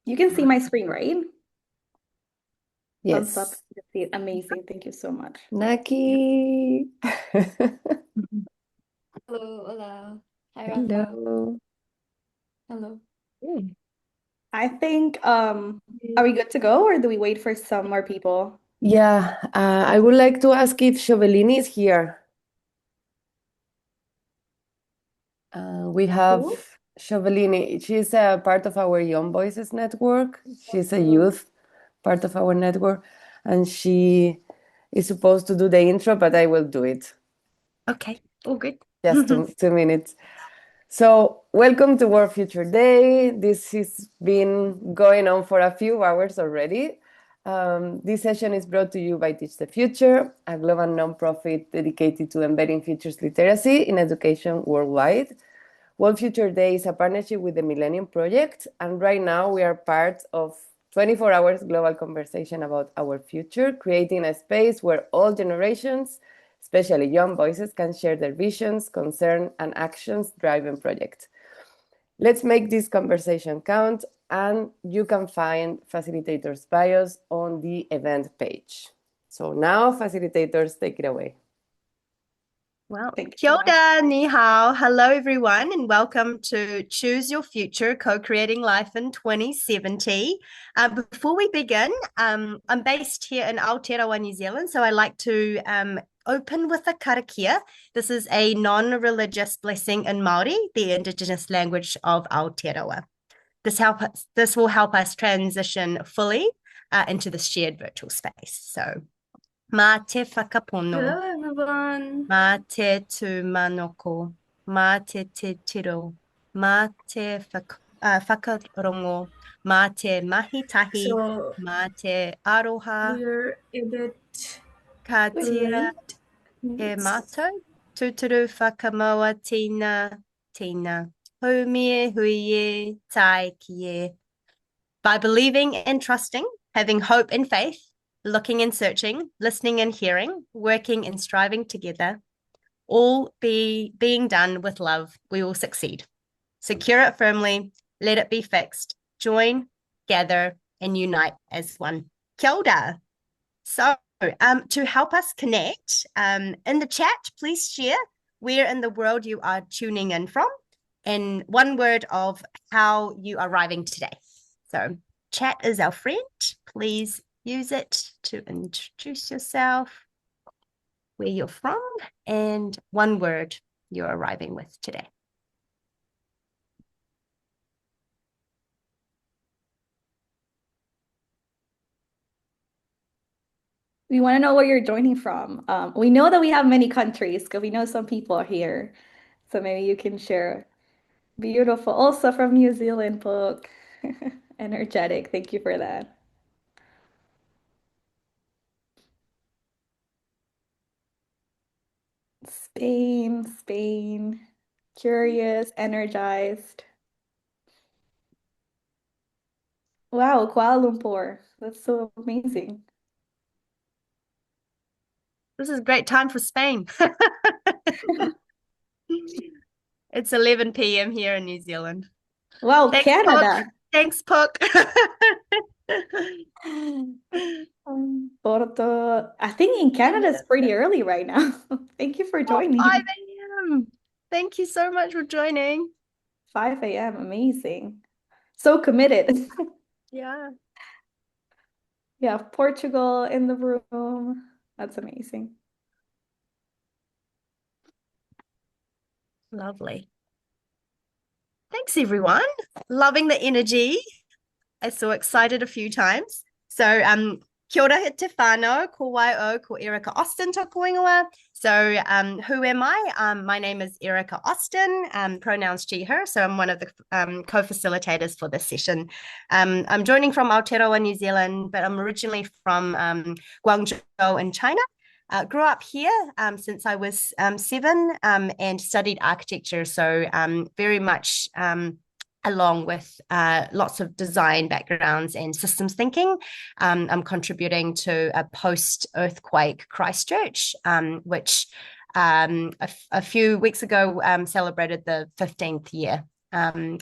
You can see my screen, right? Thumbs up. Yes. You can see it. Amazing. Thank you so much. Naki. Mhm. Hello, hola. Hi, Rafa. Hello. Hello. Mm. I think, are we good to go or do we wait for some more people? Yeah, I would like to ask if Shovelini is here. We have Who? Shovelini. She's a part of our Young Voices network. She's a youth part of our network, and she is supposed to do the intro, but I will do it. Okay, all good. Just 2 minutes. So, welcome to World Future Day. This has been going on for a few hours already. This session is brought to you by Teach the Future, a global nonprofit dedicated to embedding futures literacy in education worldwide. World Future Day is a partnership with the Millennium Project, and right now we are part of 24 hours global conversation about our future, creating a space where all generations, especially young voices, can share their visions, concerns, and actions driving projects. Let's make this conversation count, and you can find facilitators' bios on the event page. So now, facilitators, take it away. Well, Thank you kia so much. ora, ni hao. Hello, everyone, and welcome to Choose Your Future, Co-Creating Life in 2070. Before we begin, I'm based here in Aotearoa, New Zealand, so I like to open with a karakia. This is a non-religious blessing in Māori, the Indigenous language of Aotearoa. This will help us transition fully into the shared virtual space. So, mā te whakapono. Hello, everyone. Mā te tūmanoko, mā te tiro, mā te whakarongo, mā te mahitahi, So mā te aroha, we're a bit ka tira late. he It's mātou, tūturu whakamaua tīna, tīna, haumie huie, tai kie. By believing and trusting, having hope and faith, looking and searching, listening and hearing, working and striving together, all being done with love, we will succeed. Secure it firmly, let it be fixed. Join, gather, and unite as one. Kia ora. So, to help us connect, in the chat, please share where in the world you are tuning in from and one word of how you are arriving today. So, chat is our friend. Please use it to introduce yourself, where you're from, and one word you're arriving with today. We want to know where you're joining from. We know that we have many countries because we know some people are here. So maybe you can share. Beautiful. Also from New Zealand, book. Energetic. Thank you for that. Spain, Spain. Curious, energized. Wow, Kuala Lumpur. That's so amazing. This is a great time for Spain. It's 11 p.m. here in New Zealand. Wow, Thanks, Puck. Canada. Thanks, Puck. Porto. I think in Canada it's pretty early right now. Thank you for Oh, 5 joining. a.m. Thank you so much for joining. 5 a.m. Amazing. So committed. Yeah. Yeah, Portugal in the room. That's amazing. Lovely. Thanks, everyone. Loving the energy. I saw excited a few times. So, kia ora he te whānau, ko waio, ko Erica Austin tōku ingoa. So, who am I? My name is Erica Austin, pronouns she, her. So I'm one of the co-facilitators for this session. I'm joining from Aotearoa, New Zealand, but I'm originally from Guangzhou in China. Grew up here since I was 7 and studied architecture. So very much along with lots of design backgrounds and systems thinking. I'm contributing to a post-earthquake Christchurch, which a few weeks ago celebrated the 15th year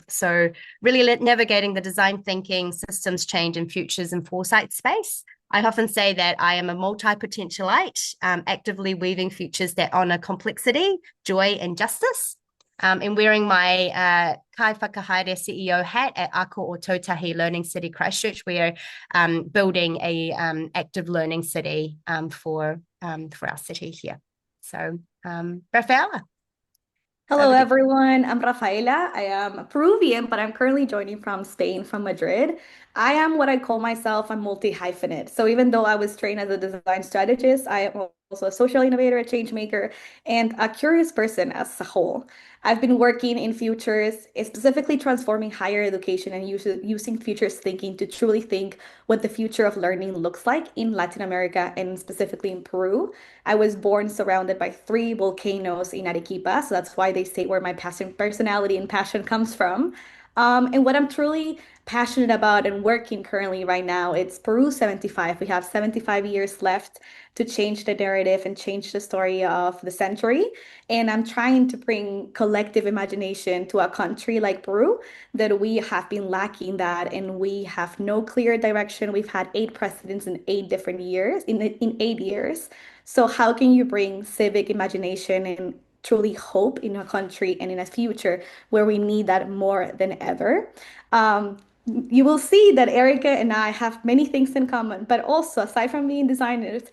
So really navigating the design thinking, systems change, and futures and foresight space. I often say that I am a multi-potentialite, actively weaving futures that honor complexity, joy, and justice. And wearing my Kai Whakahaere CEO hat at Ako o Tautahi Learning City Christchurch, we are building a active learning city for our city here. So, Rafaela. Hello, everyone. I'm Rafaela. I am Peruvian, but I'm currently joining from Spain, from Madrid. I am what I call myself a multi-hyphenate. So even though I was trained as a design strategist, I am also a social innovator, a change maker, and a curious person as a whole. I've been working in futures, specifically transforming higher education and using futures thinking to truly think what the future of learning looks like in Latin America and specifically in Peru. I was born surrounded by three volcanoes in Arequipa, so that's why they say where my personality and passion comes from. And what I'm truly passionate about and working currently right now, it's Peru 75. We have 75 years left to change the narrative and change the story of the century. And I'm trying to bring collective imagination to a country like Peru that we have been lacking that and we have no clear direction. We've had 8 presidents in 8 different years, in 8 years. So how can you bring civic imagination and truly hope in a country and in a future where we need that more than ever? Um, you will see that Erica and I have many things in common, but also aside from being designers,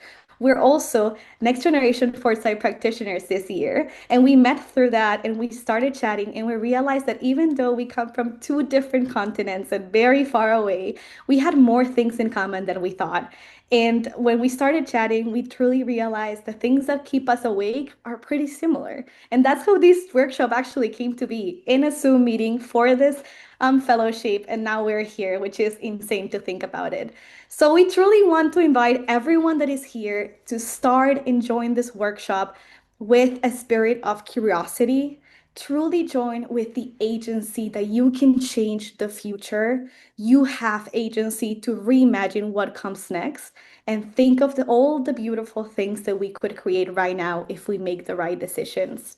we're also next generation foresight practitioners this year. And we met through that and we started chatting and we realized that even though we come from two different continents and very far away, we had more things in common than we thought. And when we started chatting, we truly realized the things that keep us awake are pretty similar. And that's how this workshop actually came to be in a Zoom meeting for this fellowship. And now we're here, which is insane to think about it. So we truly want to invite everyone that is here to start enjoying this workshop with a spirit of curiosity. Truly join with the agency that you can change the future. You have agency to reimagine what comes next and think of all the beautiful things that we could create right now if we make the right decisions.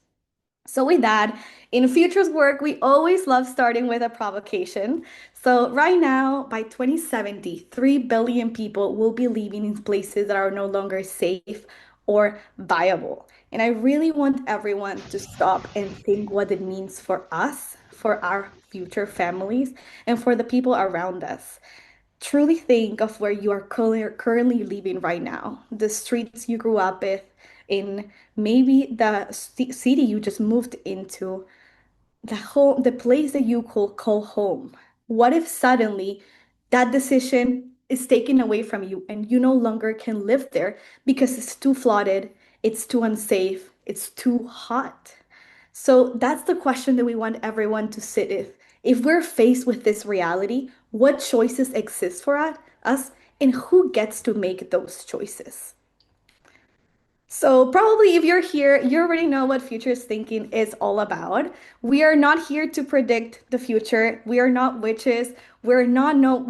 So with that, in futures work, we always love starting with a provocation. So right now, by 2070, 3 billion people will be living in places that are no longer safe or viable. And I really want everyone to stop and think what it means for us, for our future families, and for the people around us. Truly think of where you are currently living right now, the streets you grew up with, in maybe the city you just moved into, the place that you call home. What if suddenly that decision is taken away from you and you no longer can live there because it's too flooded, it's too unsafe, it's too hot? So that's the question that we want everyone to sit with. If we're faced with this reality, what choices exist for us and who gets to make those choices? So, probably if you're here, you already know what futures thinking is all about. We are not here to predict the future. We are not witches. We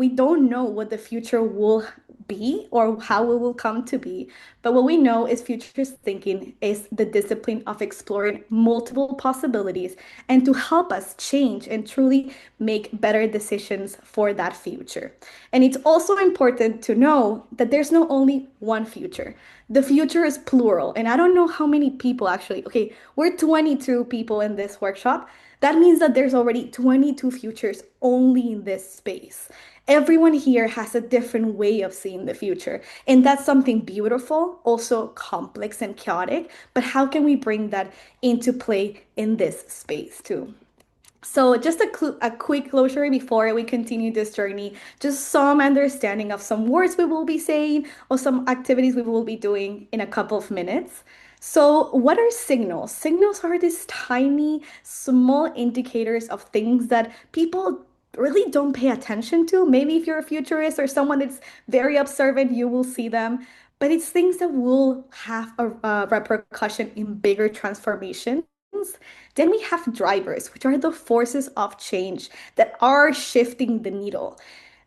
don't know what the future will be or how it will come to be. But what we know is futures thinking is the discipline of exploring multiple possibilities and to help us change and truly make better decisions for that future. And it's also important to know that there's not only one future. The future is plural. And I don't know how many people actually, okay, we're 22 people in this workshop. That means that there's already 22 futures only in this space. Everyone here has a different way of seeing the future. And that's something beautiful, also complex and chaotic. But how can we bring that into play in this space too? So just a quick closure before we continue this journey, just some understanding of some words we will be saying or some activities we will be doing in a couple of minutes. So what are signals? Signals are these tiny, small indicators of things that people really don't pay attention to. Maybe if you're a futurist or someone that's very observant, you will see them. But it's things that will have a repercussion in bigger transformations. Then we have drivers, which are the forces of change that are shifting the needle.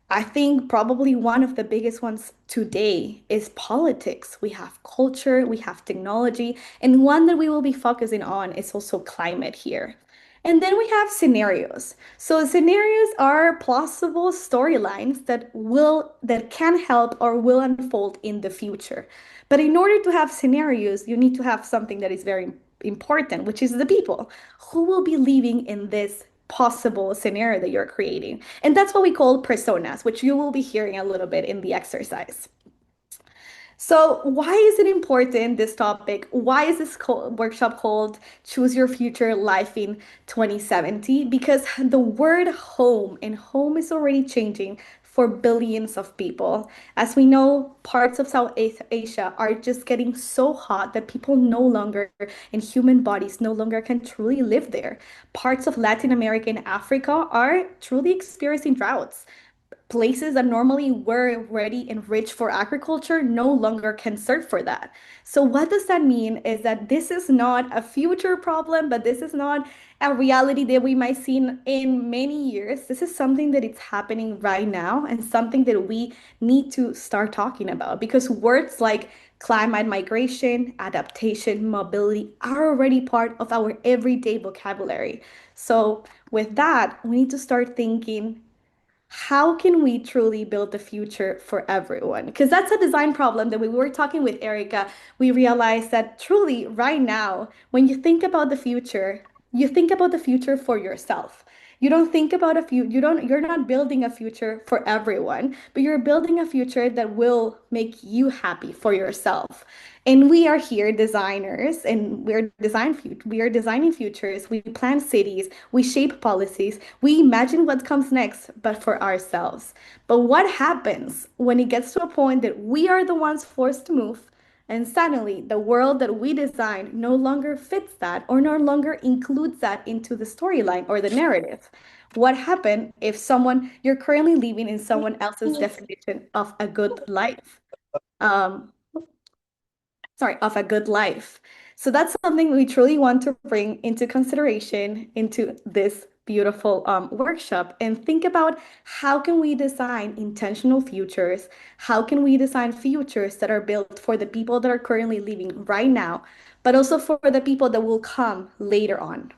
I think probably one of the biggest ones today is politics. We have culture, we have technology, and one that we will be focusing on is also climate here. And then we have scenarios. So scenarios are plausible storylines that can help or will unfold in the future. But in order to have scenarios, you need to have something that is very important, which is the people who will be living in this possible scenario that you're creating. And that's what we call personas, which you will be hearing a little bit in the exercise. So, why is it important, this topic? Why is this workshop called Choose Your Future Life in 2070? Because the word home and home is already changing for billions of people. As we know, parts of South Asia are just getting so hot that people no longer, and human bodies no longer can truly live there. Parts of Latin America and Africa are truly experiencing droughts. Places that normally were already enriched for agriculture no longer can serve for that. So what does that mean is that this is not a future problem, but this is not a reality that we might see in many years. This is something that it's happening right now and something that we need to start talking about because words like climate migration, adaptation, mobility are already part of our everyday vocabulary. So with that, we need to start thinking, how can we truly build the future for everyone? Because that's a design problem that we were talking with Erica. We realized that truly, right now, when you think about the future, you think about the future for yourself. You don't think about a few, you're not building a future for everyone, but you're building a future that will make you happy for yourself. And we are here designers and we are designing futures. We plan cities, we shape policies, we imagine what comes next, but for ourselves. But what happens when it gets to a point that we are the ones forced to move and suddenly the world that we design no longer fits that or no longer includes that into the storyline or the narrative? What happened if you're currently living in someone else's definition of a good life? Um, of a good life. So that's something we truly want to bring into consideration into this beautiful workshop and think about how can we design intentional futures? How can we design futures that are built for the people that are currently living right now, but also for the people that will come later on?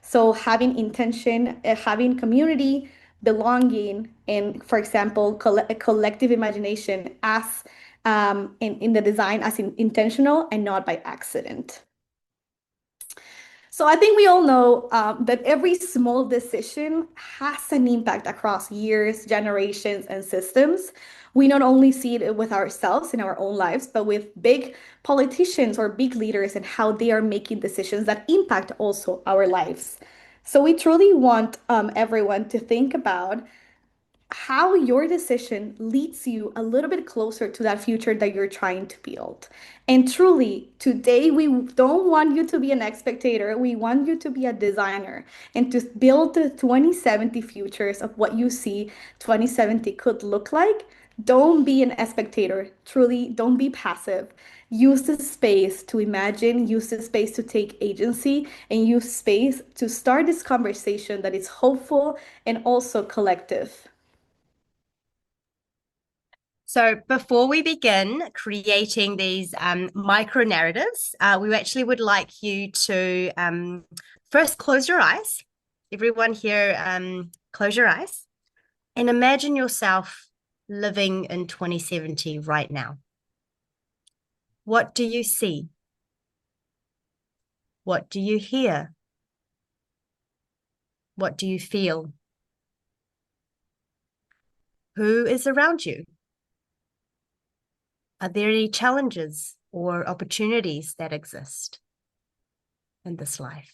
So having intention, having community, belonging, and for example, a collective imagination as in the design as intentional and not by accident. So I think we all know that every small decision has an impact across years, generations, and systems. We not only see it with ourselves in our own lives, but with big politicians or big leaders and how they are making decisions that impact also our lives. So we truly want everyone to think about how your decision leads you a little bit closer to that future that you're trying to build. And truly, today we don't want you to be an spectator. We want you to be a designer and to build the 2070 futures of what you see 2070 could look like. Don't be an spectator. Truly, don't be passive. Use the space to imagine, use the space to take agency, and use space to start this conversation that is hopeful and also collective. So before we begin creating these micro narratives, we actually would like you to first close your eyes. Everyone here, close your eyes and imagine yourself living in 2070 right now. What do you see? What do you hear? What do you feel? Who is around you? Are there any challenges or opportunities that exist in this life?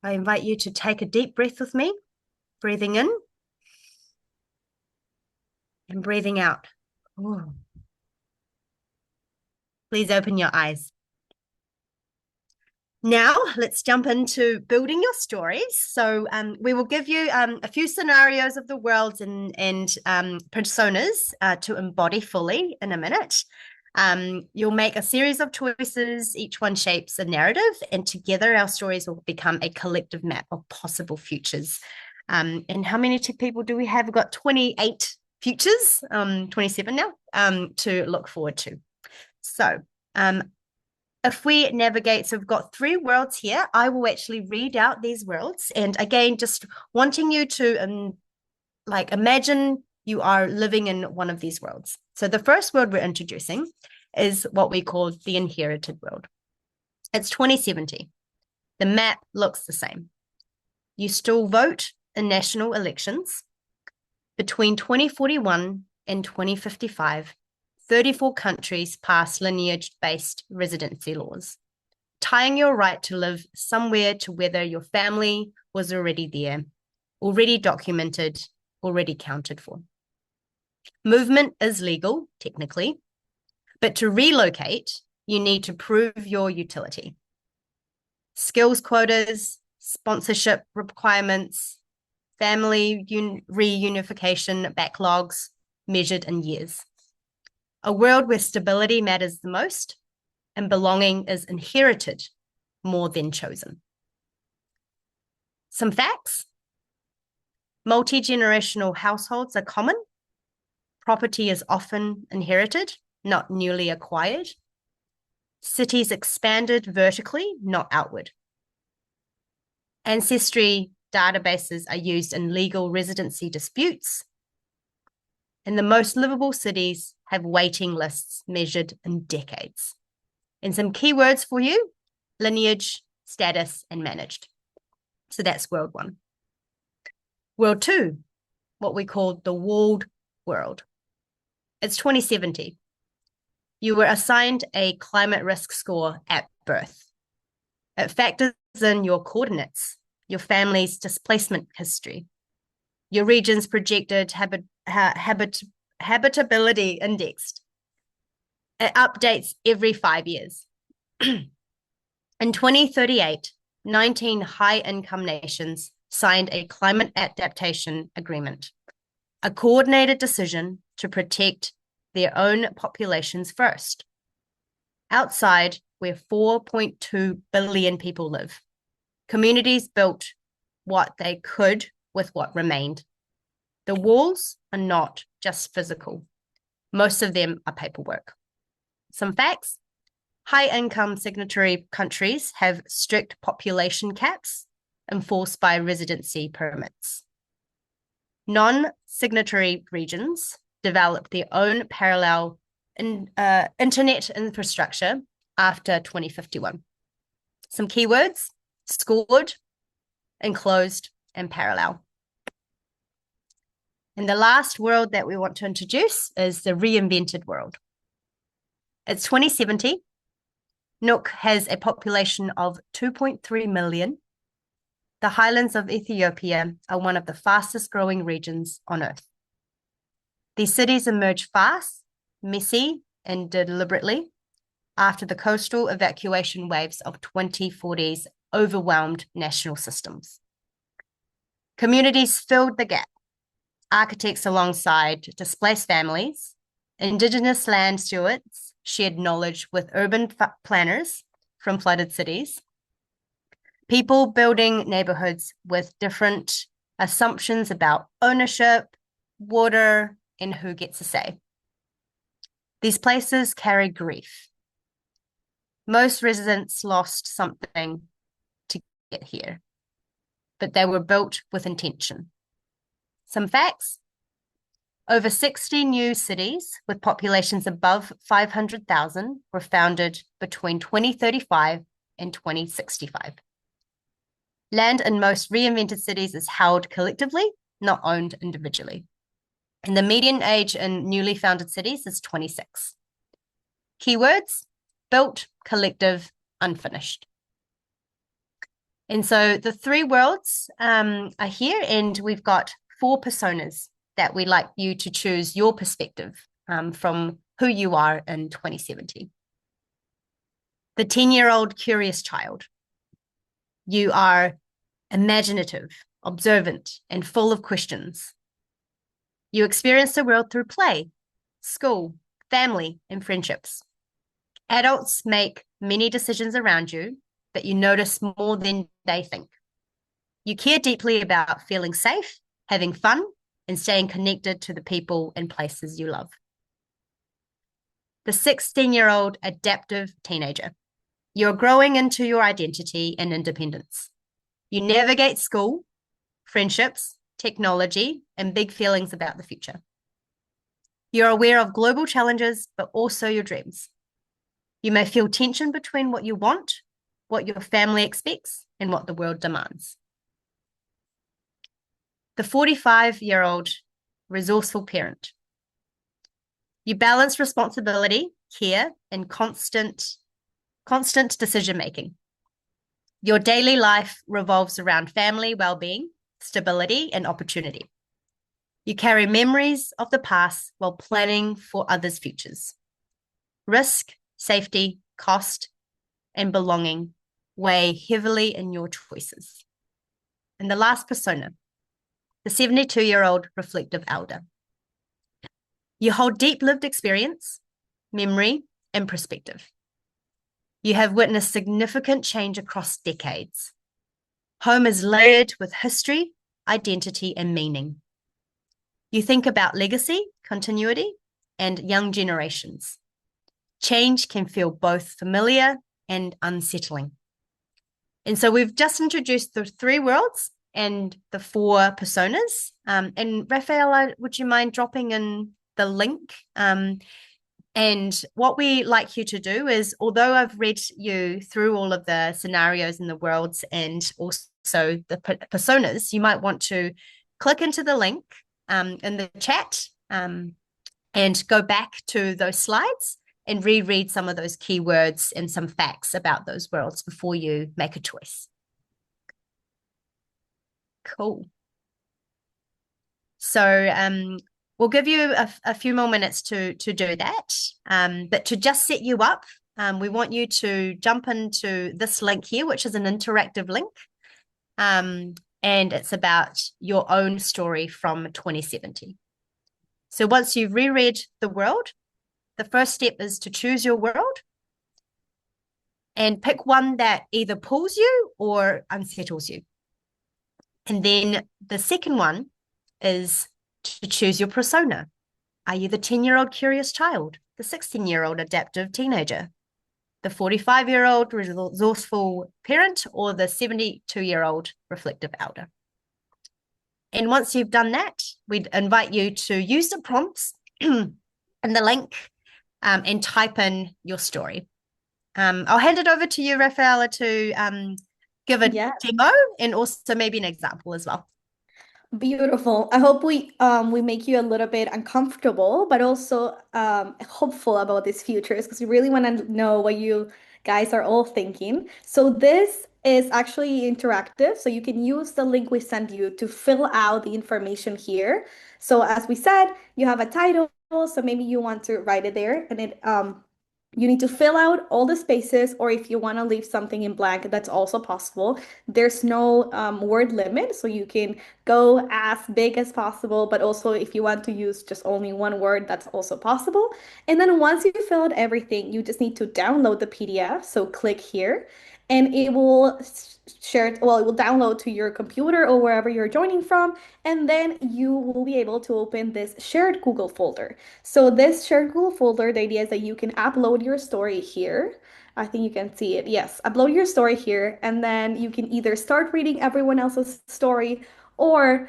I invite you to take a deep breath with me, breathing in and breathing out. Ooh. Please open your eyes. Now, let's jump into building your stories. So we will give you a few scenarios of the worlds and personas to embody fully in a minute. You'll make a series of choices. Each one shapes a narrative, and together our stories will become a collective map of possible futures. And how many people do we have? We've got 28 futures, 27 now, to look forward to. So if we navigate, so we've got 3 worlds here. I will actually read out these worlds. And again, just wanting you to imagine you are living in one of these worlds. So the first world we're introducing is what we call the inherited world. It's 2070. The map looks the same. You still vote in national elections. Between 2041 and 2055, 34 countries passed lineage-based residency laws, tying your right to live somewhere to whether your family was already there, already documented, already counted for. Movement is legal, technically, but to relocate, you need to prove your utility. Skills quotas, sponsorship requirements, family reunification backlogs measured in years. A world where stability matters the most and belonging is inherited more than chosen. Some facts. Multi-generational households are common. Property is often inherited, not newly acquired. Cities expanded vertically, not outward. Ancestry databases are used in legal residency disputes. And the most livable cities have waiting lists measured in decades. And some keywords for you: lineage, status, and managed. So that's world 1. World 2, what we call the walled world. It's 2070. You were assigned a climate risk score at birth. It factors in your coordinates, your family's displacement history, your region's projected habitability index. It updates every 5 years. In 2038, 19 high-income nations signed a climate adaptation agreement, a coordinated decision to protect their own populations first. Outside, where 4.2 billion people live, communities built what they could with what remained. The walls are not just physical. Most of them are paperwork. Some facts: high-income signatory countries have strict population caps enforced by residency permits. Non-signatory regions developed their own parallel internet infrastructure after 2051. Some keywords: scored, enclosed, and parallel. And the last world that we want to introduce is the reinvented world. It's 2070. Nook has a population of 2.3 million. The highlands of Ethiopia are one of the fastest growing regions on Earth. These cities emerge fast, messy, and deliberately after the coastal evacuation waves of 2040s overwhelmed national systems. Communities filled the gap. Architects alongside displaced families, Indigenous land stewards shared knowledge with urban planners from flooded cities, people building neighborhoods with different assumptions about ownership, water, and who gets a say. These places carry grief. Most residents lost something to get here, but they were built with intention. Some facts: over 60 new cities with populations above 500,000 were founded between 2035 and 2065. Land in most reinvented cities is held collectively, not owned individually. And the median age in newly founded cities is 26. Keywords: built, collective, unfinished. And so the 3 worlds are here, and we've got 4 personas that we'd like you to choose your perspective from who you are in 2070. The 10-year-old curious child. You are imaginative, observant, and full of questions. You experience the world through play, school, family, and friendships. Adults make many decisions around you, but you notice more than they think. You care deeply about feeling safe, having fun, and staying connected to the people and places you love. The 16-year-old adaptive teenager. You're growing into your identity and independence. You navigate school, friendships, technology, and big feelings about the future. You're aware of global challenges, but also your dreams. You may feel tension between what you want, what your family expects, and what the world demands. The 45-year-old resourceful parent. You balance responsibility, care, and constant decision-making. Your daily life revolves around family well-being, stability, and opportunity. You carry memories of the past while planning for others' futures. Risk, safety, cost, and belonging weigh heavily in your choices. And the last persona, the 72-year-old reflective elder. You hold deep lived experience, memory, and perspective. You have witnessed significant change across decades. Home is layered with history, identity, and meaning. You think about legacy, continuity, and young generations. Change can feel both familiar and unsettling. And so we've just introduced the 3 worlds and the 4 personas. And Rafaela, would you mind dropping in the link? And what we like you to do is, although I've read you through all of the scenarios in the worlds and also the personas, you might want to click into the link in the chat and go back to those slides and reread some of those keywords and some facts about those worlds before you make a choice. Cool. So we'll give you a few more minutes to do that. But to just set you up, we want you to jump into this link here, which is an interactive link. And it's about your own story from 2070. So once you've reread the world, the first step is to choose your world and pick one that either pulls you or unsettles you. And then the second one is to choose your persona. Are you the 10-year-old curious child, the 16-year-old adaptive teenager, the 45-year-old resourceful parent, or the 72-year-old reflective elder? And once you've done that, we'd invite you to use the prompts in the link and type in your story. I'll hand it over to you, Rafaela, to give a demo and also maybe an example as well. Beautiful. I hope we make you a little bit uncomfortable, but also hopeful about these futures, because we really want to know what you guys are all thinking. So this is actually interactive, so you can use the link we sent you to fill out the information here. So as we said, you have a title, so maybe you want to write it there, and it you need to fill out all the spaces, or if you want to leave something in blank, that's also possible. There's no word limit, so you can go as big as possible, but also if you want to use just only one word, that's also possible. And then once you fill out everything, you just need to download the PDF. So click here, and it will share it, well, it will download to your computer or wherever you're joining from, and then you will be able to open this shared Google folder. So this shared Google folder, the idea is that you can upload your story here. I think you can see it. Yes, upload your story here, and then you can either start reading everyone else's story or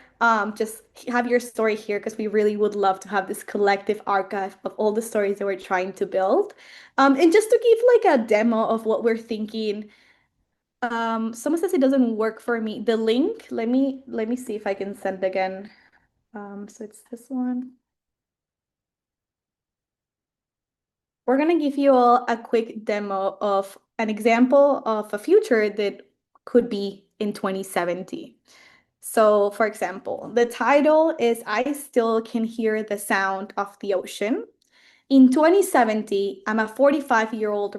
just have your story here, because we really would love to have this collective archive of all the stories that we're trying to build. And just to give like a demo of what we're thinking, someone says it doesn't work for me. The link, let me see if I can send again. So it's this one. We're gonna give you all a quick demo of an example of a future that could be in 2070. So for example, the title is I Still Can Hear the Sound of the Ocean. In 2070, I'm a 45-year-old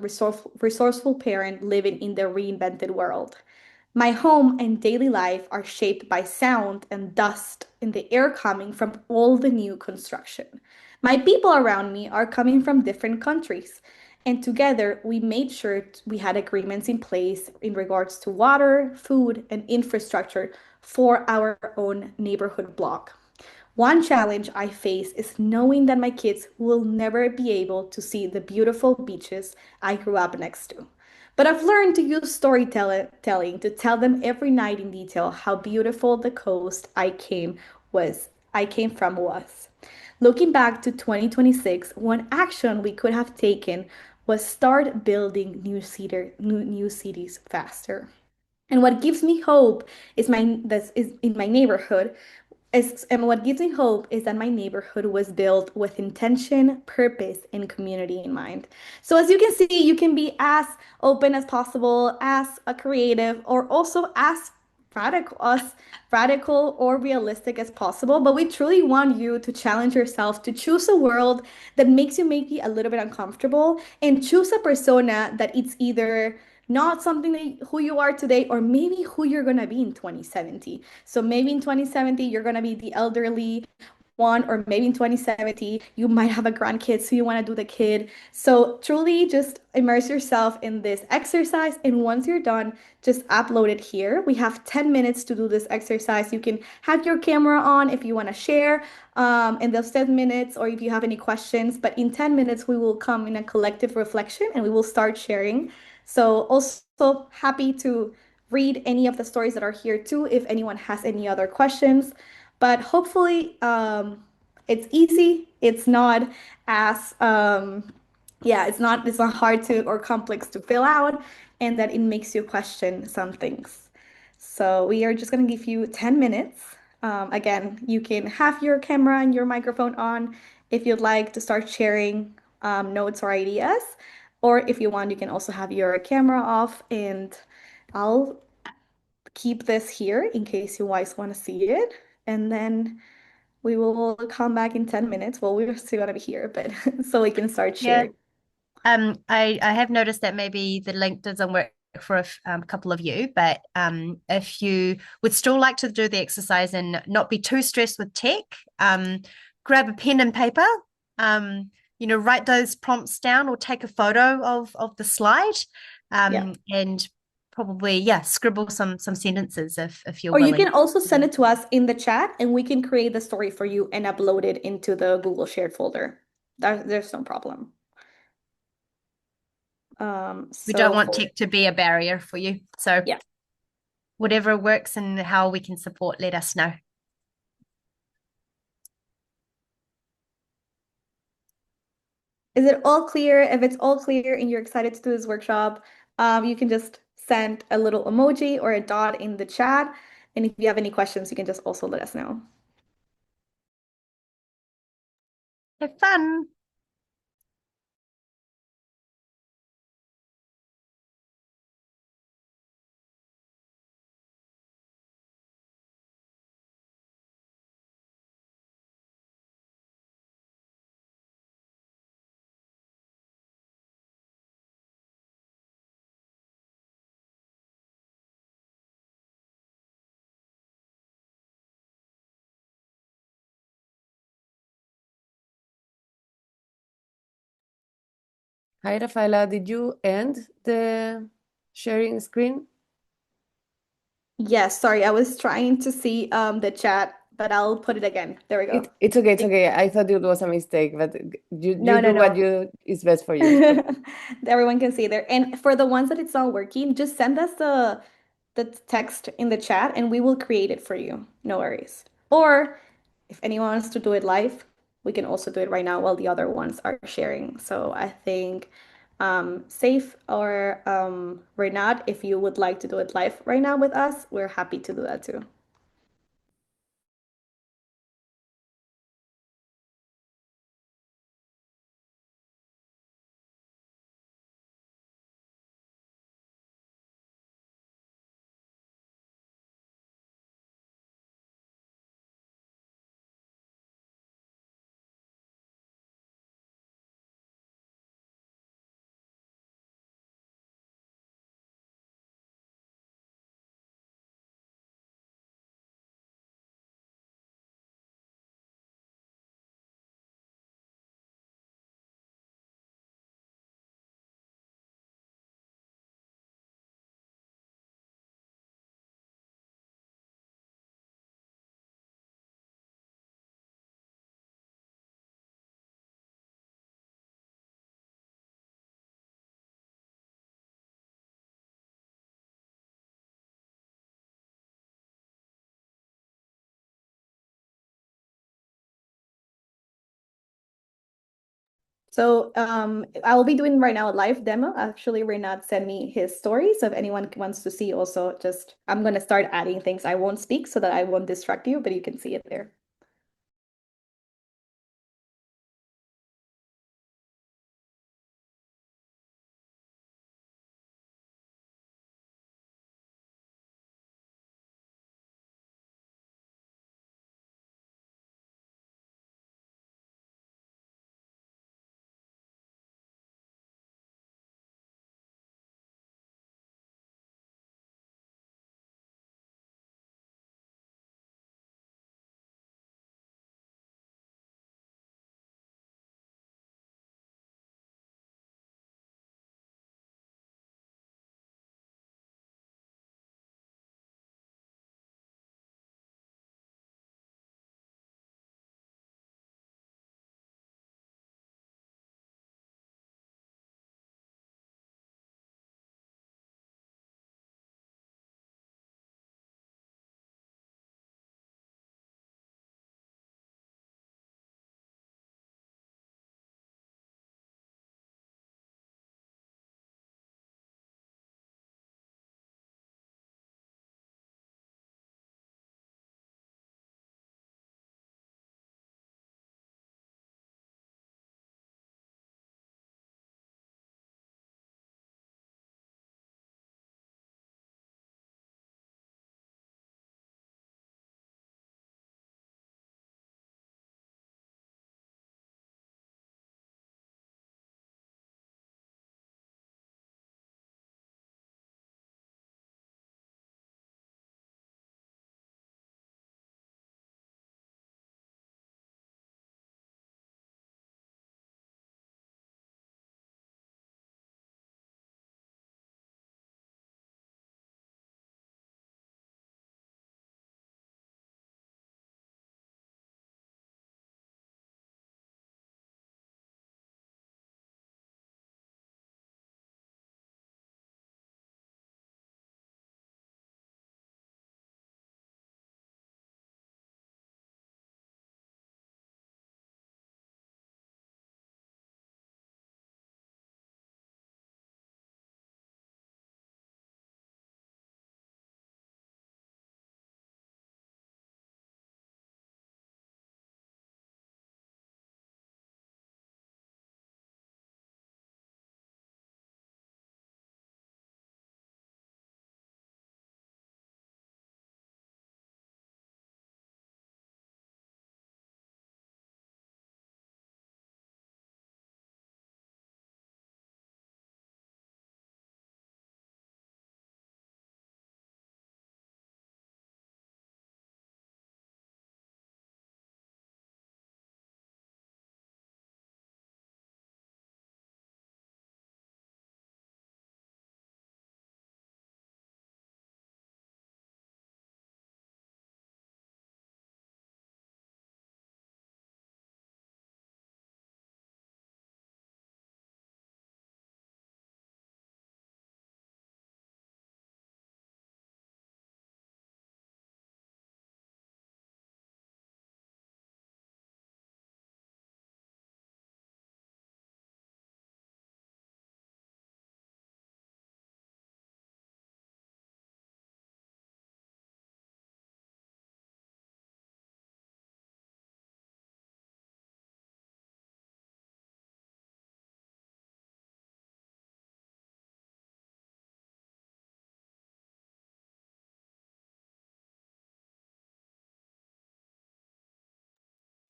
resourceful parent living in the reinvented world. My home and daily life are shaped by sound and dust in the air coming from all the new construction. My people around me are coming from different countries, and together we made sure we had agreements in place in regards to water, food, and infrastructure for our own neighborhood block. One challenge I face is knowing that my kids will never be able to see the beautiful beaches I grew up next to. But I've learned to use storytelling to tell them every night in detail how beautiful the coast I came from was. Looking back to 2026, one action we could have taken was start building new cities faster. And what gives me hope is my this is in my neighborhood and what gives me hope is that my neighborhood was built with intention, purpose, and community in mind. So as you can see, you can be as open as possible, as a creative, or also as radical or realistic as possible. But we truly want you to challenge yourself to choose a world that makes you maybe a little bit uncomfortable and choose a persona that it's either not something that who you are today or maybe who you're going to be in 2070. So maybe in 2070 you're going to be the elderly one, or maybe in 2070 you might have a grandkid, so you want to do the kid. So truly just immerse yourself in this exercise, and once you're done, just upload it here. We have 10 minutes to do this exercise. You can have your camera on if you want to share in those 10 minutes, or if you have any questions, but in 10 minutes we will come in a collective reflection and we will start sharing. So also happy to read any of the stories that are here too if anyone has any other questions. But hopefully it's easy. It's not as yeah, it's not hard to or complex to fill out, and that it makes you question some things. So we are just gonna give you 10 minutes. Again, you can have your camera and your microphone on if you'd like to start sharing notes or ideas. Or if you want, you can also have your camera off, and I'll keep this here in case you guys want to see it. And then we will come back in 10 minutes. Well, we're still gonna be here, but so we can start Yeah. sharing. I have noticed that maybe the link doesn't work for a couple of you, but if you would still like to do the exercise and not be too stressed with tech, grab a pen and paper, write those prompts down or take a photo of the slide, Yeah. and probably, scribble some sentences if you're Or you willing. can also send it to us in the chat and we can create the story for you and upload it into the Google Shared folder. There's no problem. We don't So want tech to be a barrier for you. So yeah. whatever works and how we can support, let us know. Is it all clear? If it's all clear and you're excited to do this workshop, you can just send a little emoji or a dot in the chat. And if you have any questions, you can just also let us know. Have fun. Hi, Rafaela. Did you end the sharing screen? Yes, sorry, I was trying to see the chat, but I'll put it again. There we go. It's okay. It's okay. I thought it was a mistake, but you No, no, do what no. you is best for you. Everyone can see there. And for the ones that it's not working, just send us the text in the chat and we will create it for you. No worries. Or if anyone wants to do it live, we can also do it right now while the other ones are sharing. So I think Safe or Renat, if you would like to do it live right now with us, we're happy to do that too. So I will be doing right now a live demo. Actually, Renat sent me his story. So if anyone wants to see also, just I'm going to start adding things. I won't speak so that I won't distract you, but you can see it there.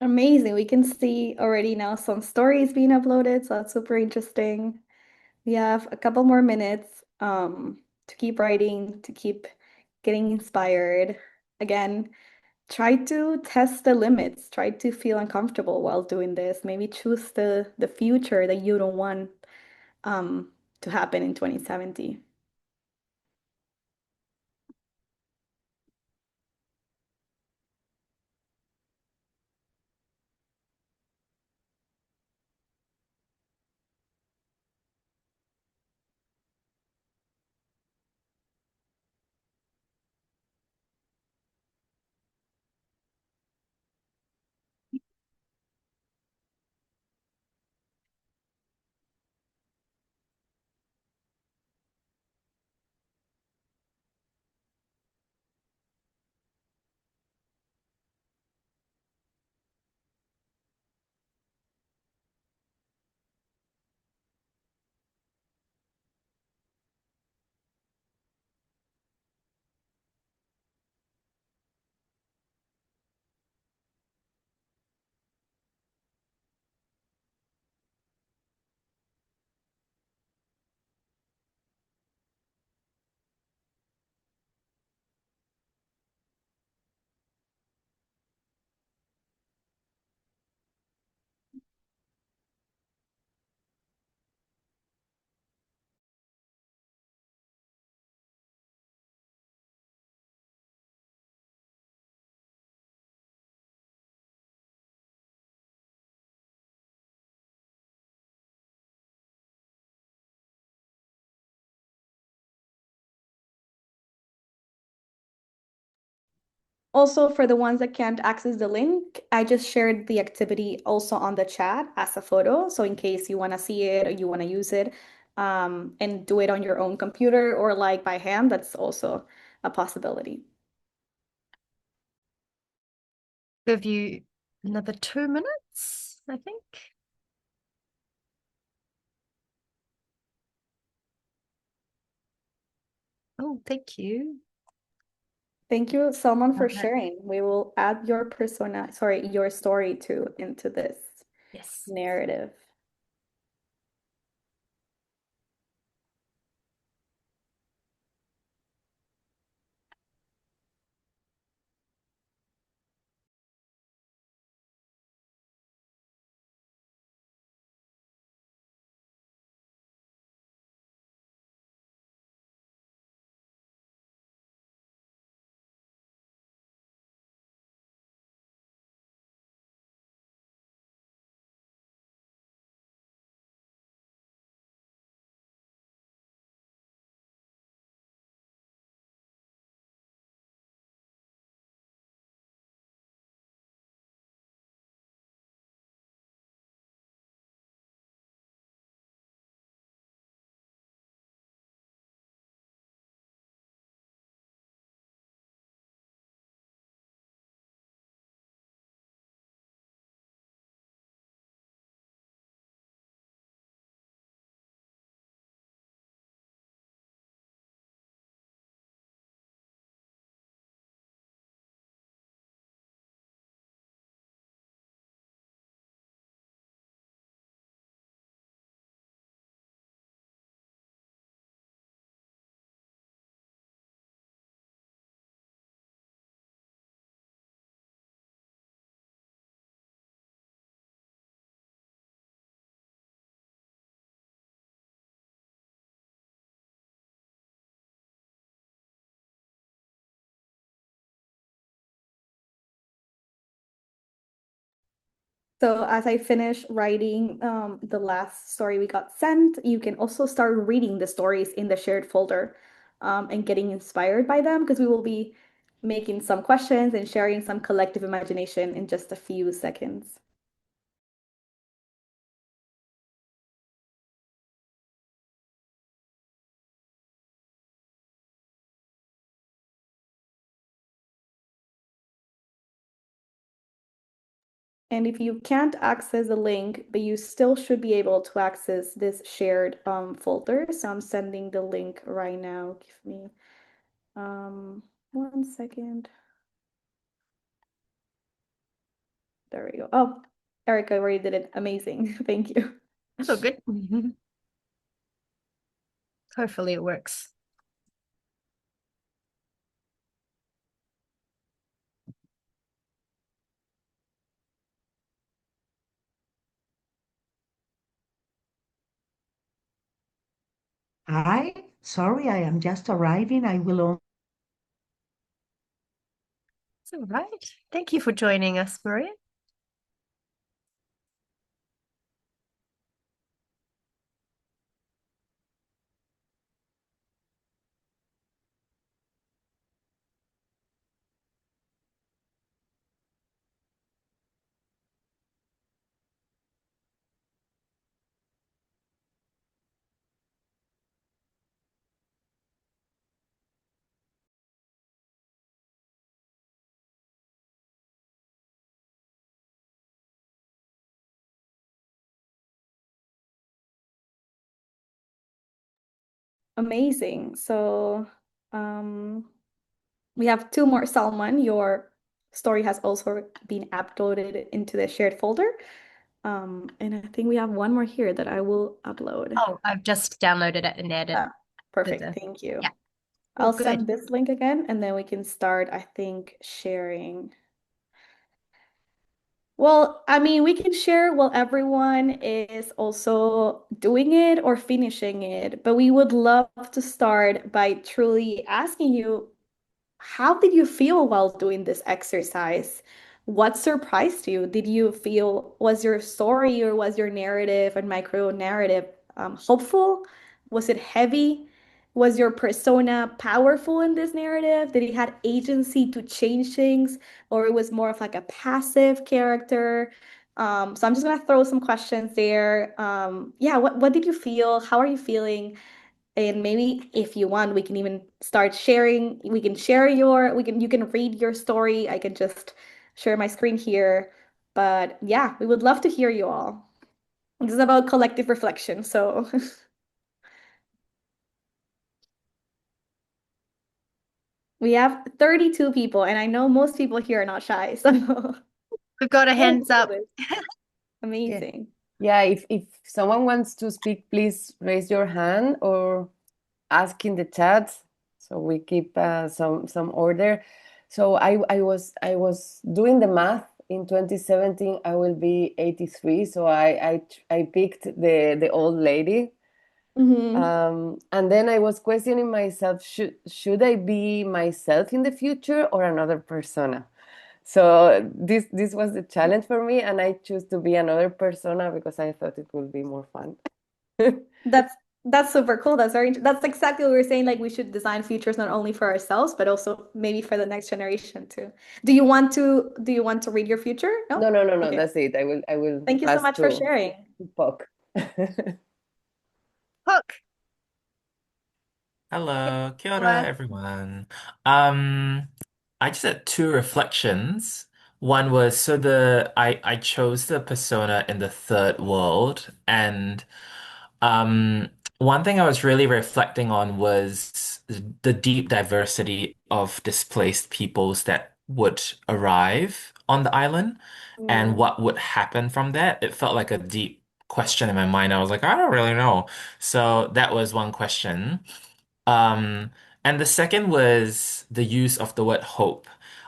Amazing. We can see already now some stories being uploaded, so that's super interesting. We have a couple more minutes to keep writing, to keep getting inspired. Again, try to test the limits, try to feel uncomfortable while doing this. Maybe choose the future that you don't want to happen in 2070. Also, for the ones that can't access the link, I just shared the activity also on the chat as a photo. So in case you want to see it or you want to use it, and do it on your own computer or like by hand, that's also a possibility. Give you another 2 minutes, I think. Oh, thank you. Thank you, Salman, for Love that. sharing. We will add your your story too into this Yes. narrative. So as I finish writing the last story we got sent, you can also start reading the stories in the shared folder, and getting inspired by them because we will be making some questions and sharing some collective imagination in just a few seconds. And if you can't access the link, but you still should be able to access this shared folder. So I'm sending the link right now. Give me 1 second. There we go. Oh, Erica already did it. Amazing. Thank you. So good. Hopefully it works. Hi, sorry, I am just arriving. I will on. It's all right. Thank you for joining us, Maria. Amazing. So we have two more. Salman, your story has also been uploaded into the shared folder. And I think we have one more here that I will upload. Oh, I've just downloaded it and added Ah, perfect. the Thank you. yeah. Oh, I'll good. send this link again and then we can start, I think, sharing. Well, I mean, we can share while everyone is also doing it or finishing it, but we would love to start by truly asking you, how did you feel while doing this exercise? What surprised you? Did you feel, was your story or was your narrative and micro narrative hopeful? Was it heavy? Was your persona powerful in this narrative? Did he had agency to change things, or it was more of like a passive character? So I'm just gonna throw some questions there. Yeah, what did you feel? How are you feeling? And maybe if you want, we can even start sharing. We can share you can read your story. I can just share my screen here. But yeah, we would love to hear you all. This is about collective reflection, so we have 32 people, and I know most people here are not shy, so We've got a hands up. Yeah. amazing. Yeah, if someone wants to speak, please raise your hand or ask in the chat so we keep some order. So I was doing the math in 2017. I will be 83, so I picked the old lady. Hmm. And then I was questioning myself, should I be myself in the future or another persona? So this was the challenge for me, and I choose to be another persona because I thought it would be more fun. That's that's super cool. That's exactly what we were saying. Like we should design futures not only for ourselves, but also maybe for the next generation too. Do you want to read your future? No, No? no, no, no. Okay. That's it. I will Thank you so pass much for to sharing. Puck. Hook. Hello, kia ora, Hello. everyone. Um, I just had two reflections. One was so I chose the persona in the third world, and um, one thing I was really reflecting on was the deep diversity of displaced peoples that would arrive on the island and Mm. what would happen from that. It felt like a deep question in my mind. I was like, I don't really know. So that was one question. Um, and the second was the use of the word hope.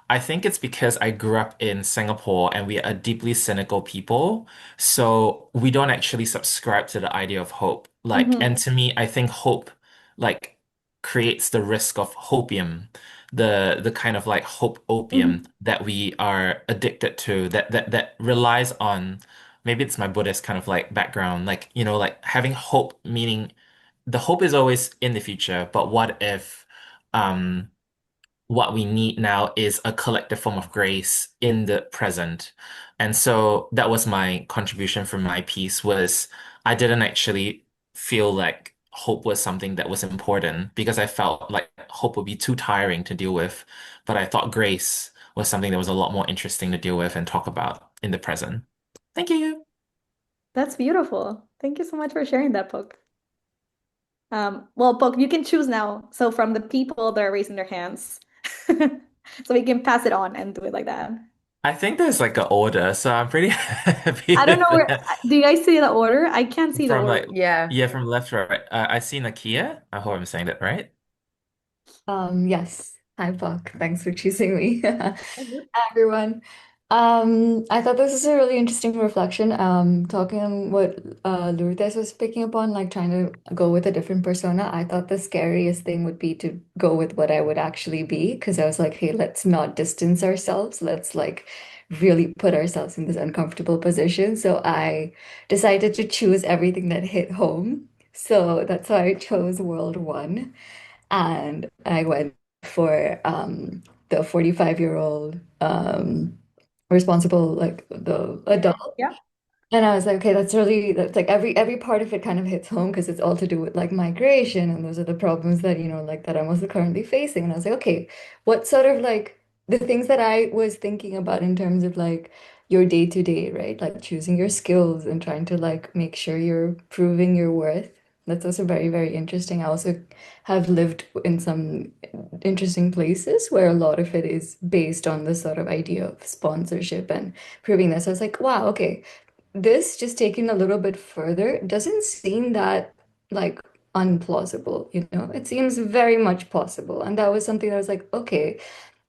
I think it's because I grew up in Singapore and we are a deeply cynical people. So we don't actually subscribe to the idea of hope. Like, and Hmm. to me, I think hope like creates the risk of hopium, the kind of like hope opium Hmm. that we are addicted to, that relies on maybe it's my Buddhist kind of like background, like, like having hope, meaning the hope is always in the future, but what if um what we need now is a collective form of grace in the present? And so that was my contribution from my piece was I didn't actually feel like hope was something that was important because I felt like hope would be too tiring to deal with, but I thought grace was something that was a lot more interesting to deal with and talk about in the present. Thank you. That's beautiful. Thank you so much for sharing that, book. Well, book, you can choose now. So from the people that are raising their hands. So we can pass it on and do it like that. I think there's like an order, so I'm pretty happy I don't know with where, that. do you guys see the order? I can't see the From order. like, Yeah. yeah, from left to right. I see Nakia. I hope I'm saying that right. Yes. Hi, Buck. Thanks for choosing me. Mhm. Hi, everyone. I thought this was a really interesting reflection. Talking on what Lourdes was picking up on, like trying to go with a different persona. I thought the scariest thing would be to go with what I would actually be, because I was like, hey, let's not distance ourselves. Let's like really put ourselves in this uncomfortable position. So I decided to choose everything that hit home. So that's why I chose World One. And I went for the 45-year-old responsible, like the Okay. adult. Yeah. And I was like, okay, that's like every part of it kind of hits home because it's all to do with like migration, and those are the problems that, like that I'm also currently facing. And I was like, okay, what sort of like the things that I was thinking about in terms of like your day to day, right? Like choosing your skills and trying to like make sure you're proving your worth. That's also very, very interesting. I also have lived in some interesting places where a lot of it is based on this sort of idea of sponsorship and proving this. I was like, wow, okay, this just taken a little bit further doesn't seem that like unplausible, It seems very much possible. And that was something that was like, okay,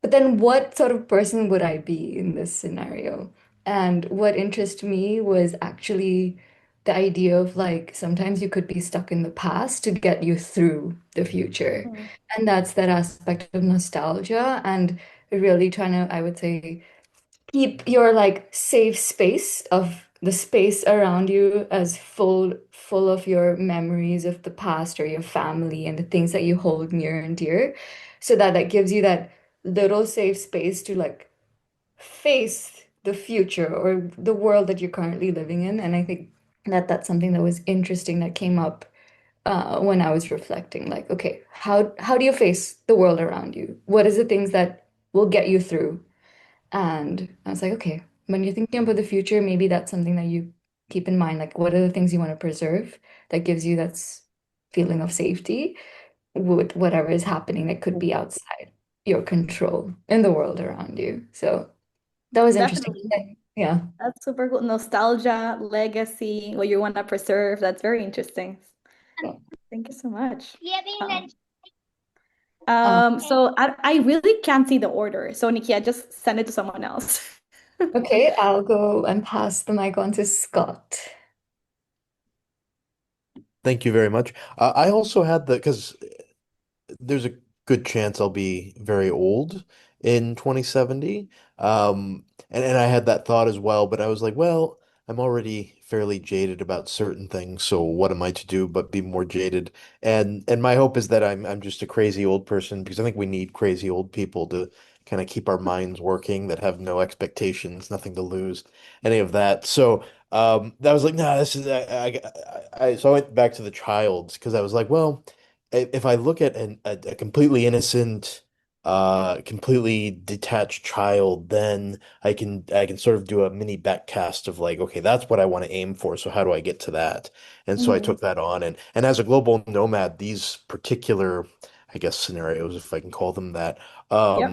but then what sort of person would I be in this scenario? And what interested me was actually the idea of like sometimes you could be stuck in the past to get you through the future. Mm. And that's that aspect of nostalgia and really trying to, I would say, keep your like safe space of the space around you as full of your memories of the past or your family and the things that you hold near and dear, so that that gives you that little safe space to like face the future or the world that you're currently living in. And I think that that's something that was interesting that came up when I was reflecting, like, okay, how do you face the world around you? What is the things that will get you through? And I was like, okay, when you're thinking about the future, maybe that's something that you keep in mind. Like, what are the things you want to preserve that gives you feeling of safety with whatever is happening that could be outside your control in the world around you. So that was interesting. Definitely. Yeah. That's super cool. Nostalgia, legacy, what you want to preserve. That's very interesting. Thank you so much. Um, So I really can't see the order. So Nikia, just send it to someone else. okay, I'll go and pass the mic on to Scott. Thank you very much. I also had because there's a good chance I'll be very old in 2070. And I had that thought as well, but I was like, well, I'm already fairly jaded about certain things, so what am I to do but be more jaded? And my hope is that I'm just a crazy old person because I think we need crazy old people to kind of keep our minds working that have no expectations, nothing to lose, any of that. So that was like, nah, this is so I went back to the childs because I was like, well, if I look at a completely innocent, completely detached child, then I can sort of do a mini backcast of like, okay, that's what I want to aim for. So how do I get to that? And so I Mhm. took that on, and as a global nomad, these particular, I guess, scenarios, if I can call them that, Yep.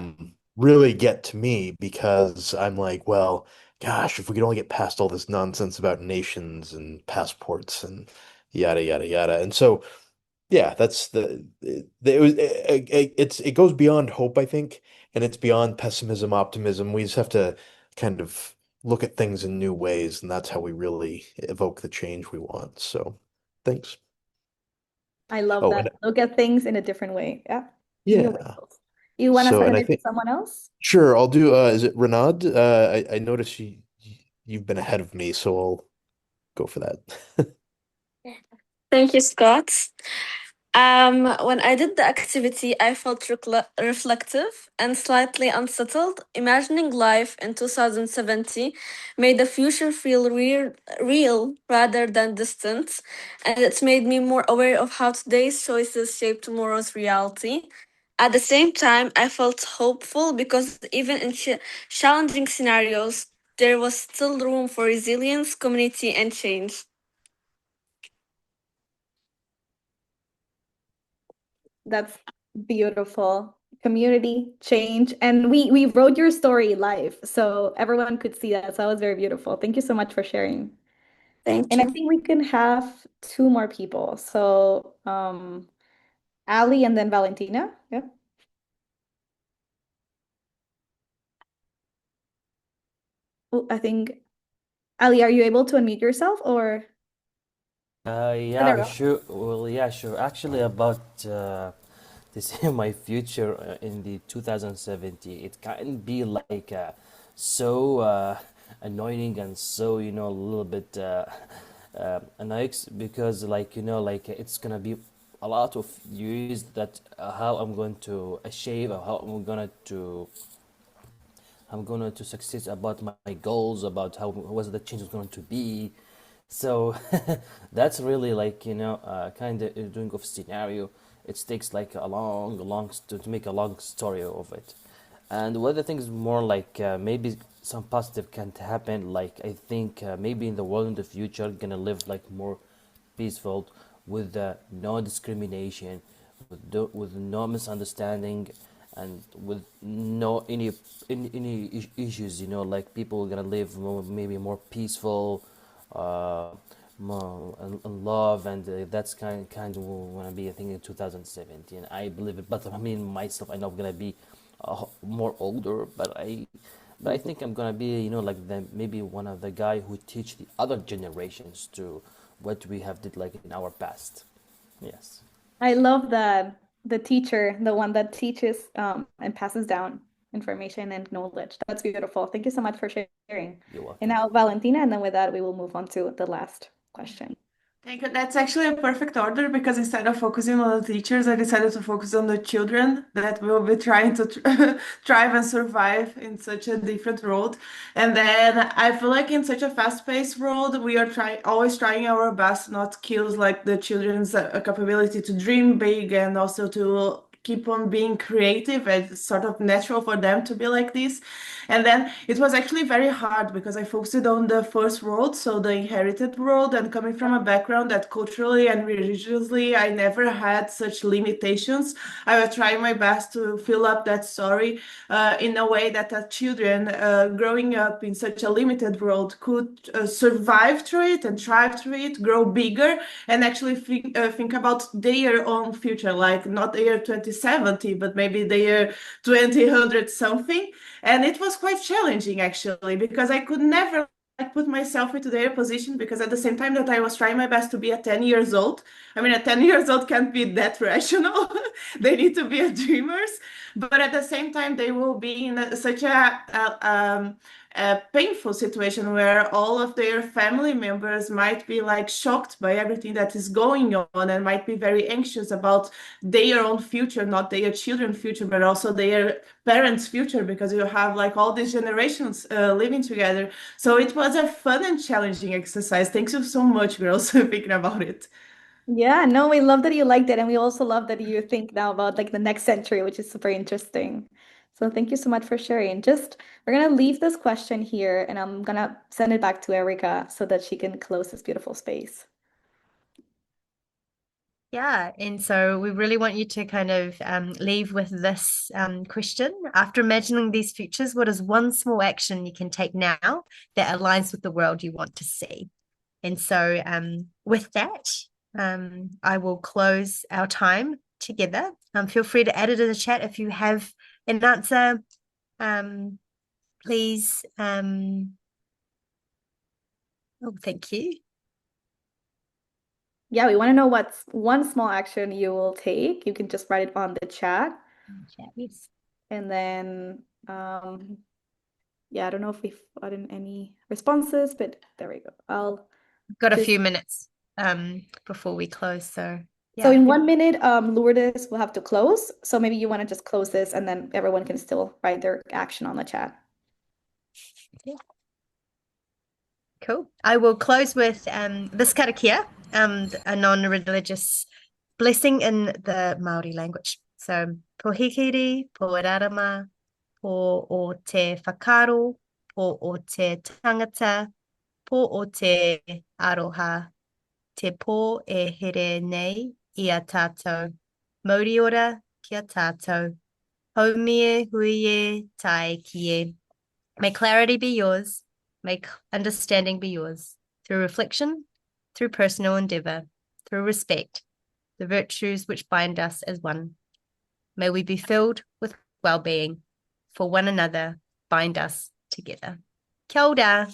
really get to me because I'm like, well, gosh, if we could only get past all this nonsense about nations and passports and yada yada yada. And so yeah, that's it goes beyond hope, I think, and it's beyond pessimism, optimism. We just have to kind of look at things in new ways, and that's how we really evoke the change we want. So, thanks. I love Oh, that. and Look at things in a different way. Yeah. New yeah. labels. You want to So, and send I it to think someone else? sure, I'll do is it Renaud? I noticed you've been ahead of me, so I'll go for that. Thank you, Scott. When I did the activity, I felt reflective and slightly unsettled. Imagining life in 2070 made the future feel real rather than distant, and it made me more aware of how today's choices shape tomorrow's reality. At the same time, I felt hopeful because even in challenging scenarios, there was still room for resilience, community, and change. That's beautiful. Community change. And we wrote your story live, so everyone could see that. So that was very beautiful. Thank you so much for sharing. Thank And I you. think we can have two more people. So Ali and then Valentina. Yeah. Oh, I think Ali, are you able to unmute yourself or there Yeah, we go. sure. Well, yeah, sure. Actually, about this my future in the 2070, it can be like so annoying and so a little bit annoying because like it's gonna be a lot of years that how I'm going to achieve or how I'm gonna to succeed about my goals about how was the change is going to be. So that's really like kind of doing of scenario. It takes like a long to make a long story of it. And what I think is more like maybe some positive can happen. Like I think maybe in the world in the future gonna live like more peaceful with no discrimination, with no misunderstanding, and with no any issues. Like people are gonna live maybe more peaceful, uh, more in love, and that's kind of gonna be I think in 2017. I believe it, but I mean myself, I know I'm gonna be more older, but I think I'm gonna be like the maybe one of the guy who teach the other generations to what we have did like in our past. Yes. I love that the teacher, the one that teaches and passes down. information and knowledge. That's beautiful. Thank you so much for sharing. You're welcome. And now Valentina, and then with that, we will move on to the last question. Thank you. That's actually a perfect order because instead of focusing on the teachers, I decided to focus on the children that will be trying to thrive and survive in such a different world. And then I feel like in such a fast-paced world, we are always trying our best not to kill like the children's capability to dream big and also to keep on being creative. It's sort of natural for them to be like this. And then it was actually very hard because I focused on the first world, so the inherited world, and coming from a background that culturally and religiously I never had such limitations. I was trying my best to fill up that story in a way that the children growing up in such a limited world could survive through it and thrive through it, grow bigger, and actually think about their own future, like not the year 2070, but maybe the year 2000 something. And it was quite challenging actually, because I could never put myself into their position, because at the same time that I was trying my best to be at 10 years old, I mean, at 10 years old can't be that rational. They need to be dreamers, but at the same time, they will be in such a painful situation where all of their family members might be like shocked by everything that is going on and might be very anxious about their own future, not their children's future, but also their parents' future, because you have like all these generations living together. So it was a fun and challenging exercise. Thanks you so much, girls, for thinking about it. Yeah, no, we love that you liked it, and we also love that you think now about like the next century, which is super interesting. So thank you so much for sharing. Just we're gonna leave this question here, and I'm gonna send it back to Erica so that she can close this beautiful space. Yeah, and so we really want you to kind of leave with this question. After imagining these futures, what is one small action you can take now that aligns with the world you want to see? And so with that, I will close our time together. Feel free to add it in the chat if you have an answer. Please. Oh, thank you. Yeah, we want to know what's one small action you will take. You can just write it on the chat. Yes. And then, yeah, I don't know if we've gotten any responses, but there we go. I'll Got a just few minutes before we close. So So yeah. in 1 minute, Lourdes will have to close. So maybe you want to just close this and then everyone can still write their action on the chat. Yeah. Cool. I will close with this karakia, a non-religious blessing in the Maori language. So, po hikiri, po rarama, po o te whakaro, po o te tangata, po o te aroha, te pō e here nei i a tātou. Mauri ora ki a tātou. Haumie huie tai kie. May clarity be yours. May understanding be yours. Through reflection, through personal endeavor, through respect, the virtues which bind us as one. May we be filled with well-being. For one another, bind us together. Kia ora.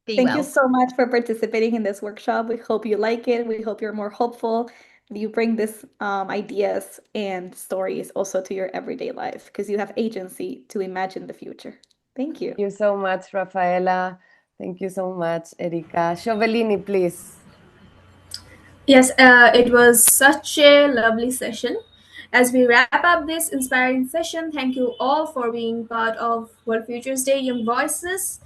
Be Thank well. you so much for participating in this workshop. We hope you like it. We hope you're more hopeful. You bring this ideas and stories also to your everyday life because you have agency to imagine the future. Thank you. Thank you so much, Rafaela. Thank you so much, Erika. Sciovellini, please. Yes, it was such a lovely session. As we wrap up this inspiring session, thank you all for being part of World Futures Day Young Voices.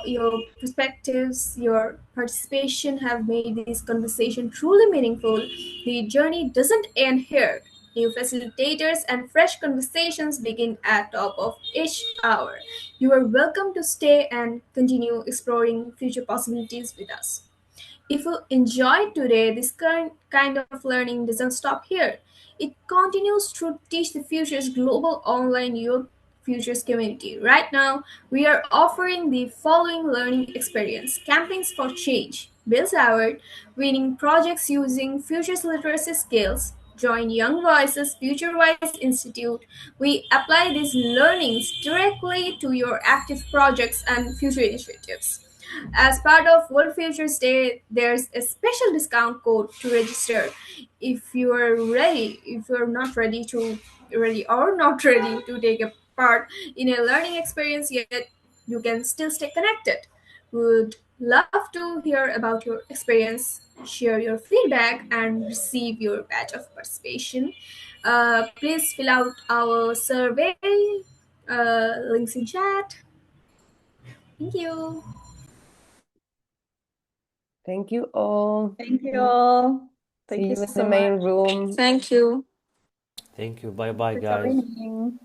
Your perspectives, your participation have made this conversation truly meaningful. The journey doesn't end here. New facilitators and fresh conversations begin at top of each hour. You are welcome to stay and continue exploring future possibilities with us. If you enjoyed today, this kind of learning doesn't stop here. It continues to Teach the Future's global online youth futures community. Right now, we are offering the following learning experience: Campaigns for Change, Bill Howard, winning projects using futures literacy skills. Join Young Voices FutureWise Institute. We apply these learnings directly to your active projects and future initiatives. As part of World Futures Day, there's a special discount code to register. If you are not ready to take a part in a learning experience, yet you can still stay connected. Would love to hear about your experience, share your feedback, and receive your badge of participation. Please fill out our survey, links in chat. Thank you. Thank you all. Thank you all. See Thank you you in the so main much room. Thank you. Thank you. Bye bye, for guys. joining.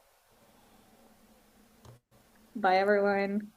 Bye, everyone.